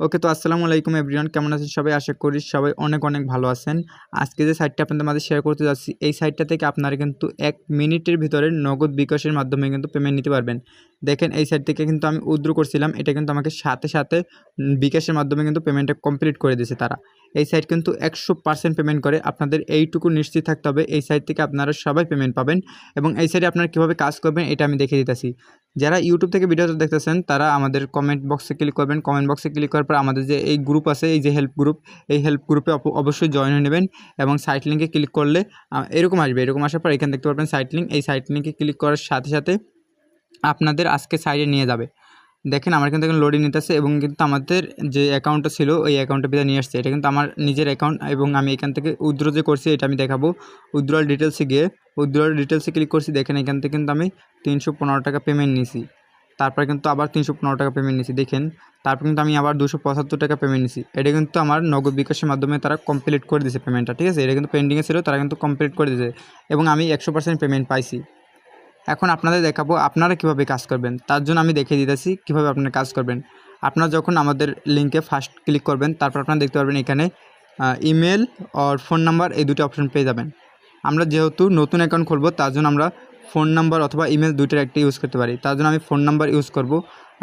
ওকে, তো আসসালামু আলাইকুম এভরিওয়ান, কেমন আছেন সবাই? আশা করি সবাই অনেক অনেক ভালো আছেন। আজকে যে সাইটটা আপনাদের মাঝে শেয়ার করতে যাচ্ছি, এই সাইটটা থেকে আপনারা কিন্তু 1 মিনিটের ভিতরে নগদ বিকাশের মাধ্যমে কিন্তু পেমেন্ট নিতে পারবেন। দেখেন, এই সাইট থেকে কিন্তু আমি উইথড্র করছিলাম, এটা কিন্তু আমাকে সাথে সাথে বিকাশের মাধ্যমে কিন্তু পেমেন্টটা কমপ্লিট করে দিয়েছে তারা। এই সাইট কিন্তু 100% পেমেন্ট করে। আপনাদের এইটুকু নিশ্চিত থাকতে হবে, এই সাইট থেকে আপনারা সবাই পেমেন্ট পাবেন। এবং এই সাইটে আপনারা কীভাবে কাজ করবেন এটা আমি দেখিয়ে দিতেছি। যারা ইউটিউব থেকে ভিডিওটা দেখতেছেন তারা আমাদের কমেন্ট বক্সে ক্লিক করবেন। কমেন্ট বক্সে ক্লিক করার পর আমাদের যে এই গ্রুপ আছে, এই যে হেল্প গ্রুপ, এই হেল্প গ্রুপে অবশ্যই জয়েন হয়ে নেবেন। এবং সাইট লিঙ্কে ক্লিক করলে এরকম আসবে। এরকম আসার পর এখানে দেখতে পারবেন সাইট লিঙ্ক। এই সাইট লিঙ্কে ক্লিক করার সাথে সাথে আপনাদের আজকে সাইটে নিয়ে যাবে। দেখেন, আমার কিন্তু এখন লোডিং নিতেছে এবং কিন্তু আমাদের যে অ্যাকাউন্টটা ছিল ওই অ্যাকাউন্টের ভিতরে নিয়ে আসছে। এটা কিন্তু আমার নিজের অ্যাকাউন্ট এবং আমি এখান থেকে উইথড্র যে করছি এটা আমি দেখাবো। উইথড্রয়াল ডিটেলসে গিয়ে উইথড্রয়াল ডিটেলসে ক্লিক করছি। দেখেন, এখান থেকে কিন্তু আমি 315 টাকা পেমেন্ট নিয়েছি। তারপরে কিন্তু আবার 315 টাকা পেমেন্ট নিয়েছি। দেখেন, তারপর কিন্তু আমি আবার 275 টাকা পেমেন্ট নিয়েছি। এটা কিন্তু আমার নগদ বিকাশের মাধ্যমে তারা কমপ্লিট করে দিয়েছে পেমেন্টটা, ঠিক আছে? এটা কিন্তু পেন্ডিংয়ে ছিল, তারা কিন্তু কমপ্লিট করে দিয়েছে এবং আমি 100% পেমেন্ট পাইছি। এখন আপনাদের দেখাবো আপনারা কীভাবে কাজ করবেন। তার জন্য আমি দেখিয়ে দিতেছি কীভাবে আপনারা কাজ করবেন। আপনারা যখন আমাদের লিঙ্কে ফার্স্ট ক্লিক করবেন, তারপর আপনারা দেখতে পারবেন এখানে ইমেল আর ফোন নাম্বার, এই দুটো অপশন পেয়ে যাবেন। আমরা যেহেতু নতুন অ্যাকাউন্ট খুলবো, তার জন্য আমরা ফোন নাম্বার অথবা ইমেল দুইটার একটা ইউজ করতে পারি। তার জন্য আমি ফোন নাম্বার ইউজ করব।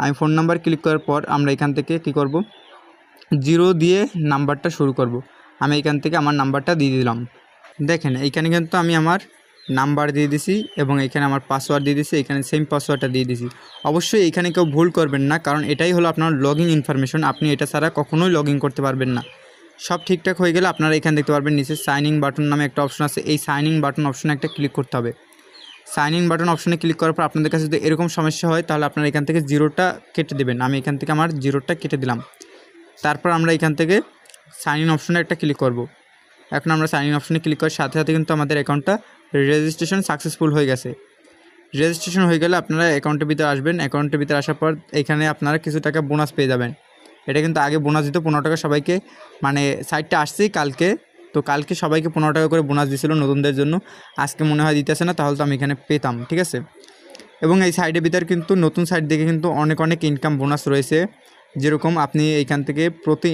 আমি ফোন নাম্বার ক্লিক করার পর আমরা এখান থেকে কী করব, 0 দিয়ে নাম্বারটা শুরু করব। আমি এখান থেকে আমার নাম্বারটা দিয়ে দিলাম। দেখেন, এইখানে কিন্তু আমি আমার নাম্বার দিয়ে দিছি এবং এখানে আমার পাসওয়ার্ড দিয়ে দিছি। এখানে সেম পাসওয়ার্ডটা দিয়ে দিছি। অবশ্যই এখানে কেউ ভুল করবেন না, কারণ এটাই হলো আপনার লগইন ইনফরমেশন। আপনি এটা ছাড়া কখনোই লগ ইন করতে পারবেন না। সব ঠিকঠাক হয়ে গেলে আপনারা এখানে দেখতে পারবেন নিচে সাইন ইন বাটন নামে একটা অপশন আছে। এই সাইন ইন বাটন অপশনে একটা ক্লিক করতে হবে। সাইন ইন বাটন অপশনে ক্লিক করার পর আপনাদের কাছে যদি এরকম সমস্যা হয়, তাহলে আপনারা এখান থেকে 0টা কেটে দেবেন। আমি এখান থেকে আমার 0টা কেটে দিলাম। তারপর আমরা এখান থেকে সাইন ইন অপশনে একটা ক্লিক করব। এখন আমরা সাইন ইন অপশনে ক্লিক করার সাথে সাথে কিন্তু আমাদের অ্যাকাউন্টটা রেজিস্ট্রেশন সাকসেসফুল হয়ে গেছে। রেজিস্ট্রেশন হয়ে গেলে আপনারা অ্যাকাউন্টের ভিতরে আসবেন। অ্যাকাউন্টের ভিতরে আসার পর এখানে আপনারা কিছু টাকা বোনাস পেয়ে যাবেন। এটা কিন্তু আগে বোনাস দিত 15 টাকা সবাইকে, মানে সাইটটা আসছেই কালকে, তো কালকে সবাইকে 15 টাকা করে বোনাস দিয়েছিল নতুনদের জন্য। আজকে মনে হয় দিতেছে না, তাহলে তো আমি এখানে পেতাম, ঠিক আছে? এবং এই সাইটের ভিতরে কিন্তু নতুন সাইট দেখে কিন্তু অনেক অনেক ইনকাম বোনাস রয়েছে। যেরকম আপনি এইখান থেকে প্রতি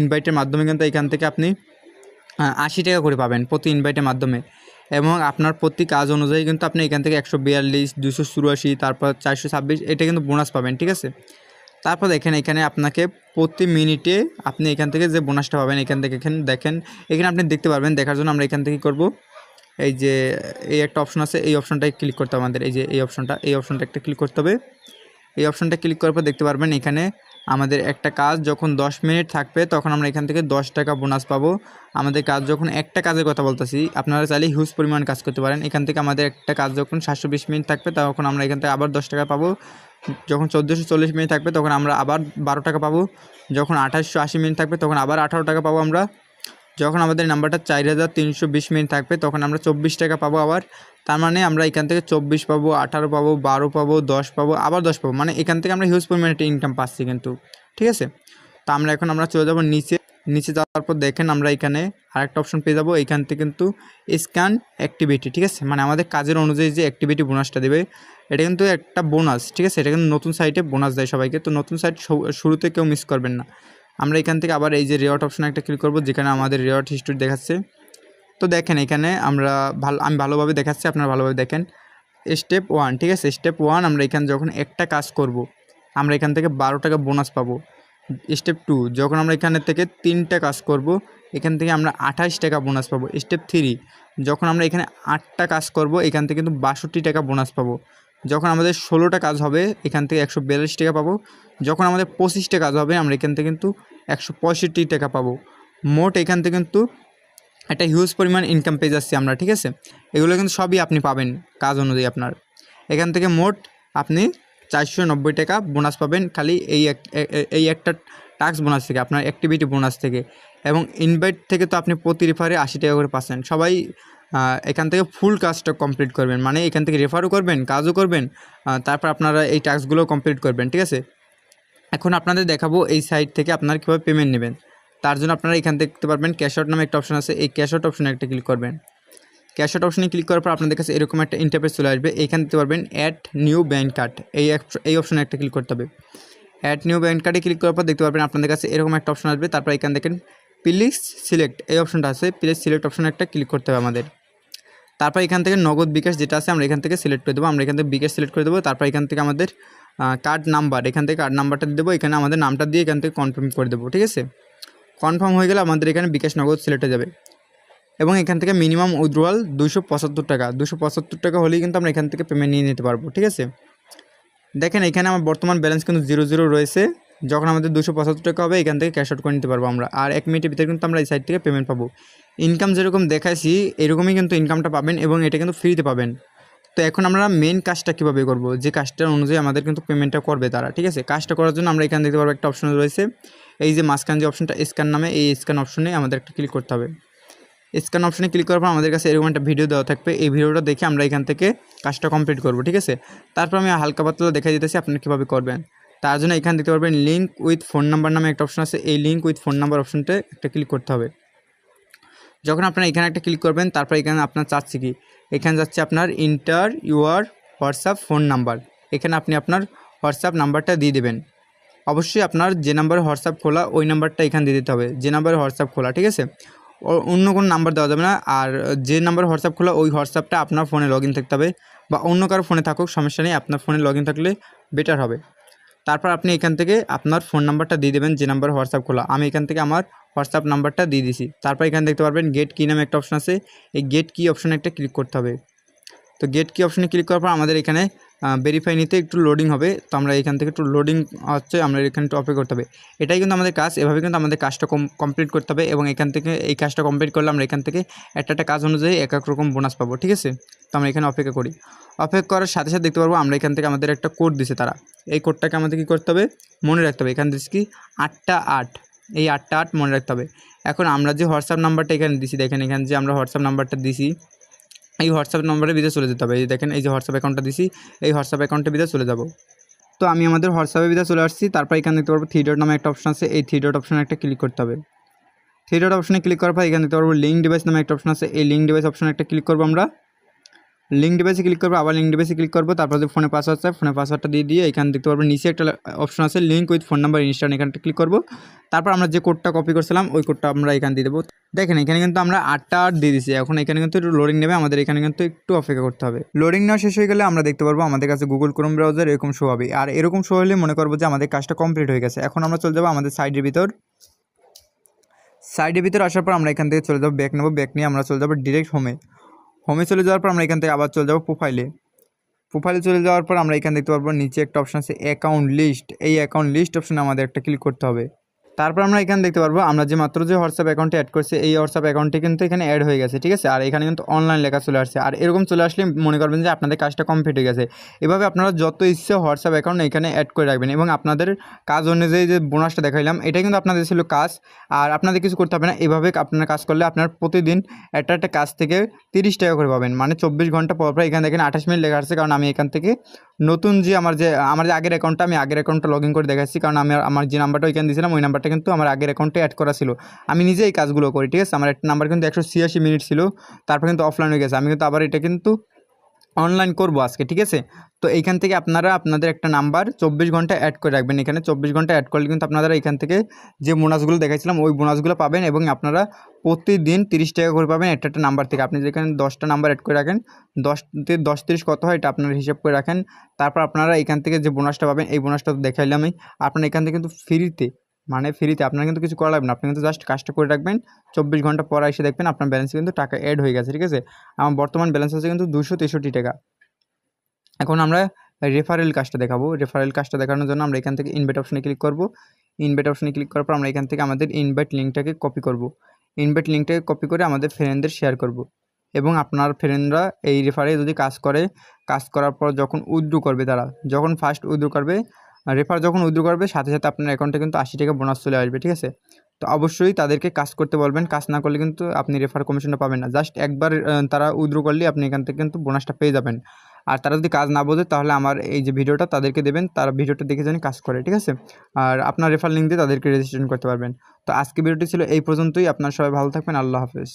ইনভাইটের মাধ্যমে কিন্তু এখান থেকে আপনি 80 টাকা করে পাবেন প্রতি ইনভাইটের মাধ্যমে। এবং আপনার প্রতি কাজ অনুযায়ী কিন্তু আপনি এখান থেকে 142, 284, তারপর 426 এটা কিন্তু বোনাস পাবেন, ঠিক আছে? তারপর দেখেন, এখানে আপনাকে প্রতি মিনিটে আপনি এখান থেকে যে বোনাসটা পাবেন, এখান থেকে দেখেন এখানে আপনি দেখতে পারবেন। দেখার জন্য আমরা এখান থেকে করব, এই যে এই একটা অপশন আছে, এই অপশনটায় ক্লিক করতে হবে আমাদের। এই যে এই অপশনটা একটা ক্লিক করতে হবে। এই অপশনটা ক্লিক করার পর দেখতে পারবেন এখানে আমাদের একটা কাজ যখন 10 মিনিট থাকবে, তখন আমরা এখান থেকে 10 টাকা বোনাস পাবো। আমাদের কাজ যখন একটা কাজের কথা বলতেছি, আপনারা চাইলে হিউজ পরিমাণ কাজ করতে পারেন। এখান থেকে আমাদের একটা কাজ যখন 720 মিনিট থাকবে, তখন আমরা এখান থেকে আবার 10 টাকা পাবো। যখন 1440 মিনিট থাকবে, তখন আমরা আবার 12 টাকা পাবো। যখন 2880 মিনিট থাকবে, তখন আবার 18 টাকা পাবো আমরা। যখন আমাদের নাম্বারটা 4320 মিনিট থাকবে, তখন আমরা 24 টাকা পাবো আবার। তার মানে আমরা এখান থেকে 24 পাবো, 18 পাবো, 12 পাবো, 10 পাবো, আবার 10 পাবো। মানে এখান থেকে আমরা হিউজ পরিমাণে একটা ইনকাম পাচ্ছি কিন্তু, ঠিক আছে? তো আমরা চলে যাবো নিচে যাওয়ার পর দেখেন আমরা এখানে আরেকটা অপশন পেয়ে যাবো। এইখান থেকে কিন্তু স্ক্যান অ্যাক্টিভিটি, ঠিক আছে? মানে আমাদের কাজের অনুযায়ী যে অ্যাক্টিভিটি বোনাসটা দেবে, এটা কিন্তু একটা বোনাস, ঠিক আছে? এটা কিন্তু নতুন সাইটে বোনাস দেয় সবাইকে। তো নতুন সাইট শুরুতে কেউ মিস করবেন না। আমরা এখান থেকে আবার এই যে রিওয়ার্ড অপশনে একটা ক্লিক করব, যেখানে আমাদের রিওয়ার্ড হিস্ট্রি দেখাচ্ছে। তো দেখেন, এখানে আমি ভালোভাবে দেখাচ্ছি, আপনারা ভালোভাবে দেখেন। স্টেপ 1, ঠিক আছে? স্টেপ 1, আমরা এখানে যখন একটা কাজ করব, আমরা এখান থেকে 12 টাকা বোনাস পাবো। স্টেপ 2, যখন আমরা এখানে থেকে 3টা কাজ করব, এখান থেকে আমরা 28 টাকা বোনাস পাবো। স্টেপ 3, যখন আমরা এখানে 8টা কাজ করব, এখান থেকে কিন্তু 62 টাকা বোনাস পাবো। যখন আমাদের 16টা কাজ হবে, এখান থেকে 142 টাকা পাবো। যখন আমাদের 25টা কাজ হবে, আমরা এখান থেকে কিন্তু 165 টাকা পাবো। মোট এখান থেকে কিন্তু একটা হিউজ পরিমাণ ইনকাম পেয়ে যাচ্ছি আমরা, ঠিক আছে? এগুলো কিন্তু সবই আপনি পাবেন কাজ অনুযায়ী আপনার। এখান থেকে মোট আপনি 490 টাকা বোনাস পাবেন খালি এই একটা টাস্ক বোনাস থেকে, আপনার অ্যাক্টিভিটি বোনাস থেকে। এবং ইনভাইট থেকে তো আপনি প্রতি রেফারে 80 টাকা করে পাচ্ছেন। সবাই এখান থেকে ফুল কাজটা কমপ্লিট করবেন, মানে এখান থেকে রেফারও করবেন, কাজও করবেন, তারপর আপনারা এই টাস্কগুলো কমপ্লিট করবেন, ঠিক আছে? এখন আপনাদের দেখাবো এই সাইট থেকে আপনারা কীভাবে পেমেন্ট নেবেন। তার জন্য আপনারা এখান থেকে দেখতে পারবেন ক্যাশ আউট নামে একটা অপশন আছে। এই ক্যাশ আউট অপশনে একটা ক্লিক করবেন। ক্যাশ আউট অপশনে ক্লিক করার পর আপনাদের কাছে এরকম একটা ইন্টারফেস চলে আসবে। এইখানে দেখতে পারবেন অ্যাড নিউ ব্যাঙ্ক কার্ড, এই অপশনে একটা ক্লিক করতে হবে। অ্যাড নিউ ব্যাংক কার্ডে ক্লিক করার পর দেখতে পারবেন আপনাদের কাছে এরকম একটা অপশন আসবে। তারপর এখানে দেখেন প্লিজ সিলেক্ট এই অপশনটা আছে, প্লিজ সিলেক্ট অপশনে একটা ক্লিক করতে হবে আমাদের। তারপর এখান থেকে নগদ বিকাশ যেটা আছে আমরা এখান থেকে সিলেক্ট করে দেবো, আমরা এখান থেকে বিকাশ সিলেক্ট করে দেবো। তারপর এখান থেকে আমাদের কার্ড নাম্বার, এখান থেকে কার্ড নাম্বারটা দিয়ে দেবো, এখানে আমাদের নামটা দিয়ে এখান থেকে কনফার্ম করে দেবো। ঠিক আছে, কনফার্ম হয়ে গেলে আমাদের এখানে বিকাশ নগদ সিলেক্ট হয়ে যাবে এবং এখান থেকে মিনিমাম উইথড্রয়াল 275 টাকা, 275 টাকা হলেই কিন্তু আমরা এখান থেকে পেমেন্ট নিয়ে নিতে পারবো। ঠিক আছে, দেখেন এখানে আমার বর্তমান ব্যালেন্স কিন্তু 0 রয়েছে। যখন আমাদের 275 টাকা হবে এখান থেকে ক্যাশ আউট করে নিতে পারবো আমরা, আর 1 মিনিটের ভিতরে কিন্তু আমরা এই সাইট থেকে পেমেন্ট পাবো। ইনকাম যেরকম দেখাইছি এরকমই কিন্তু ইনকামটা পাবেন এবং এটা কিন্তু ফ্রিতে পাবেন। তো এখন আমরা মেন কাজটা কীভাবে করব, যে কাজটার অনুযায়ী আমাদের কিন্তু পেমেন্টটা করবে তারা। ঠিক আছে, কাজটা করার জন্য আমরা এখানে দেখতে পারবো একটা অপশন রয়েছে, এই যে মাঝখান যে অপশনটা স্ক্যান নামে, এই স্ক্যান অপশনে আমাদের একটা ক্লিক করতে হবে। স্ক্যান অপশনে ক্লিক করার পর আমাদের কাছে এরকম একটা ভিডিও দেওয়া থাকবে, এই ভিডিওটা দেখে আমরা এখান থেকে কাজটা কমপ্লিট করব। ঠিক আছে, তারপর আমি হালকা পাতলা দেখাই দিতেছি আপনারা কীভাবে করবেন। তার জন্য এখানে দেখতে পারবেন লিঙ্ক উইথ ফোন নাম্বার নামে একটা অপশন আছে, এই লিঙ্ক উইথ ফোন নাম্বার অপশনটা একটা ক্লিক করতে হবে। যখন আপনারা এখানে একটা ক্লিক করবেন তারপর এখানে আপনার চাচ্ছে কি, এখানে যাচ্ছে আপনার inter your WhatsApp phone number, এখানে আপনি আপনার হোয়াটসঅ্যাপ নাম্বারটা দিয়ে দেবেন। অবশ্যই আপনার যে নাম্বারে হোয়াটসঅ্যাপ খোলা ওই নাম্বারটা এখানে দিয়ে দিতে হবে, যে নাম্বারে হোয়াটসঅ্যাপ খোলা। ঠিক আছে, অন্য কোনো নাম্বার দেওয়া যাবে না, আর যে নাম্বারে হোয়াটসঅ্যাপ খোলা ওই হোয়াটসঅ্যাপটা আপনার ফোনে লগ ইন থাকতে হবে, বা অন্য কারো ফোনে থাকুক সমস্যা নেই, আপনার ফোনে লগ ইন থাকলে বেটার হবে। তারপর আপনি এখান থেকে আপনার ফোন নাম্বারটা দিয়ে দেবেন যে নাম্বারে হোয়াটসঅ্যাপ খোলা, আমি এখান থেকে আমার হোয়াটসঅ্যাপ নাম্বারটা দিয়ে দিছি। তারপর এখানে দেখতে পারবেন গেট কি নামে একটা অপশন আছে, এই গেট কি অপশনে একটা ক্লিক করতে হবে। তো গেট কি অপশনে ক্লিক করার পর আমাদের এখানে ভেরিফাই নিতে একটু লোডিং হবে, তো আমরা এখান থেকে একটু লোডিং হচ্ছে, আমরা এখানে একটু অপেক্ষা করতে হবে। এটাই কিন্তু আমাদের কাজ, এভাবে কিন্তু আমাদের কাজটা কমপ্লিট করতে হবে এবং এখান থেকে এই কাজটা কমপ্লিট করলে আমরা এখান থেকে একটা কাজ অনুযায়ী এক এক রকম বোনাস পাবো। ঠিক আছে, তো আমরা এখানে অপেক্ষা করি। অপেক্ষা করার সাথে সাথে দেখতে পারবো আমরা এখান থেকে আমাদের একটা কোড দিছে তারা, এই কোডটাকে আমাদের কী করতে হবে, মনে রাখতে হবে। এখানে দিচ্ছি কি 8টা 8, এই 8টা 8 মনে রাখতে হবে। এখন আমরা যে হোয়াটসঅ্যাপ নাম্বারটা এখানে দিছি, দেখেন এখানে যে আমরা হোয়াটসঅ্যাপ নাম্বারটা দিছি, এই হোয়াটসঅ্যাপ নম্বরের ভিতরে চলে যেতে হবে। এই দেখেন এই যে হোয়াটসঅ্যাপ অ্যাকাউন্টটা দিছি, এই হোয়াটসঅ্যাপ অ্যাকাউন্টের ভিতরে চলে যাব। তো আমি আমাদের হোয়াটসঅ্যাপের ভিতরে চলে আসছি। তারপর এখানে দেখতে পারবো 3 ডট নামে একটা অপশন আছে, এই 3 ডট অপশনে একটা ক্লিক করতে হবে। 3 ডট অপশনে ক্লিক করার পর এখানে দেখতে পারবো লিঙ্ক ডিভাইস নামে একটা অপশন আছে, এই লিঙ্ক ডিভাইস অপশনে একটা ক্লিক করবো আমরা। লিঙ্ক ডিভাইসে ক্লিক করবো, আবার লিঙ্ক ডিভাইসে ক্লিক করবো। তারপর যে ফোনে পাসওয়ার্ড আছে, ফোনে পাসওয়ার্ডটা দিয়ে এখানে দেখতে পারবো নিচে একটা অপশন আছে link with phone number instant, এখানটা ক্লিক করবো। তারপর আমরা যে কোডটা কপি করছিলাম ওই কোডটা আমরা এখানে দিয়ে দেবো। দেখেন এখানে কিন্তু আমরা 8টা 8 দিয়ে দিচ্ছি। এখন এখানে কিন্তু একটু লোডিং নেবে, আমাদের এখানে কিন্তু একটু অপেক্ষা করতে হবে। লোডিং নেওয়া শেষ হয়ে গেলে আমরা দেখতে পারবো আমাদের কাছে গুগল ক্রোম ব্রাউজার এরকম শো হবে, আর এরকম শো হলে মনে করবো যে আমাদের কাজটা কমপ্লিট হয়ে গেছে। এখন আমরা চলে যাবো আমাদের সাইডের ভিতর আসার পর আমরা এখান থেকে চলে যাবো ব্যাক নেবো, ব্যাক নিয়ে আমরা চলে যাবো ডিরেক্ট হোমে চলে যাওয়ার পর আমরা এখান থেকে আবার চলে যাবো প্রোফাইলে চলে যাওয়ার পর আমরা এখানে দেখতে পারবো নিচে একটা অপশন আছে অ্যাকাউন্ট লিস্ট, এই অ্যাকাউন্ট লিস্ট অপশনে আমাদের একটা ক্লিক করতে হবে। তারপর আমরা এখানে দেখতে পারবো আমরা যে মাত্র যে হোয়াটসঅ্যাপ অ্যাকাউন্টে অ্যাড করছে এই হোয়াটসঅ্যাপ অ্যাকাউন্টে কিন্তু এখানে অ্যাড হয়ে গেছে। ঠিক আছে, আর এখানে কিন্তু অনলাইন লেখা চলে আসছে, আর এরকম চলে আসলে মনে করবেন যে আপনাদের কাজটা কমপ্লিট হয়ে গেছে। এভাবে আপনারা যত ইচ্ছে হোয়াটসঅ্যাপ অ্যাকাউন্ট এখানে অ্যাড করে রাখবেন এবং আপনাদের কাজ অনুযায়ী যে বোনাসটা দেখাইলাম এটা কিন্তু আপনাদের ছিল কাজ, আর আপনাদের কিছু করতে হবে না। এভাবে আপনারা কাজ করলে আপনার প্রতিদিন একটা কাজ থেকে 30 টাকা করে পাবেন, মানে 24 ঘন্টা পর এখানে দেখেন 28 মিনিট লেখা আসছে, কারণ আমি এখান থেকে নতুন যে আমার যে আগের অ্যাকাউন্টটা আমি আগের অ্যাকাউন্টটা লগ ইন করে দেখাচ্ছি, কারণ আমি আমার যে নাম্বারটা ওইখানে দিয়েছিলাম ওই নাম্বারটা কিন্তু আমার আগের অ্যাকাউন্টে অ্যাড করা ছিল। আমি নিজে এই কাজগুলো করি। ঠিক আছে, আমার একটা নাম্বার কিন্তু 186 মিনিট ছিল, তারপর কিন্তু অফলাইন হয়ে গেছে। আমি কিন্তু আবার এটা কিন্তু অনলাইন করবো আজকে। ঠিক আছে, তো এইখান থেকে আপনারা আপনাদের একটা নাম্বার 24 ঘন্টা অ্যাড করে রাখবেন। এখানে 24 ঘন্টা অ্যাড করলে কিন্তু আপনারা এখান থেকে যে বোনাসগুলো দেখাইছিলাম ওই বোনাসগুলো পাবেন এবং আপনারা প্রতিদিন 30 টাকা করে পাবেন একটা নাম্বার থেকে। আপনি যেখানে 10টা নাম্বার অ্যাড করে রাখেন, 10 30 কত হয় এটা আপনারা হিসাব করে রাখেন। তারপর আপনারা এখান থেকে যে বোনাসটা পাবেন এই বোনাসটা তো দেখাইলামই, আপনারা এখান থেকে কিন্তু ফ্রিতে আপনারা কিন্তু কিছু করা লাগবে না, আপনি কিন্তু জাস্ট কাজটা করে রাখবেন। 24 ঘন্টা পর এসে দেখবেন আপনার ব্যালেন্সে কিন্তু টাকা অ্যাড হয়ে গেছে। ঠিক আছে, আমার বর্তমান ব্যালেন্স আছে কিন্তু 263 টাকা। এখন আমরা রেফারেল কাজটা দেখাবো। রেফারেল কাজটা দেখানোর জন্য আমরা এখান থেকে ইনভাইট অপশনে ক্লিক করব। ইনভাইট অপশনে ক্লিক করার পর আমরা এখান থেকে আমাদের ইনভাইট লিঙ্কটাকে কপি করব। ইনভাইট লিঙ্কটাকে কপি করে আমাদের ফ্রেন্ডদের শেয়ার করব এবং আপনার ফ্রেন্ডরা এই রেফারে যদি কাজ করার পর যখন উইথড্র করবে, তারা যখন ফার্স্ট উইথড্র করবে, রেফার যখন উইথড্র করবে সাথে সাথে আপনার অ্যাকাউন্টে কিন্তু 80 টাকা বোনাস চলে আসবে। ঠিক আছে, তো অবশ্যই তাদেরকে কাজ করতে বলবেন, কাজ না করলে কিন্তু আপনি রেফার কমিশনটা পাবেন না। জাস্ট একবার তারা উইথড্র করলে আপনি এখান থেকে কিন্তু বোনাসটা পেয়ে যাবেন। আর তারা যদি কাজ না বোঝে তাহলে আমার এই যে ভিডিওটা তাদেরকে দেবেন, তারা ভিডিওটা দেখে যেন কাজ করে। ঠিক আছে, আর আপনার রেফার লিঙ্ক দিয়ে তাদেরকে রেজিস্ট্রেশন করতে পারবেন। তো আজকে ভিডিওটি ছিল এই পর্যন্তই। আপনারা সবাই ভালো থাকবেন। আল্লাহ হাফেজ।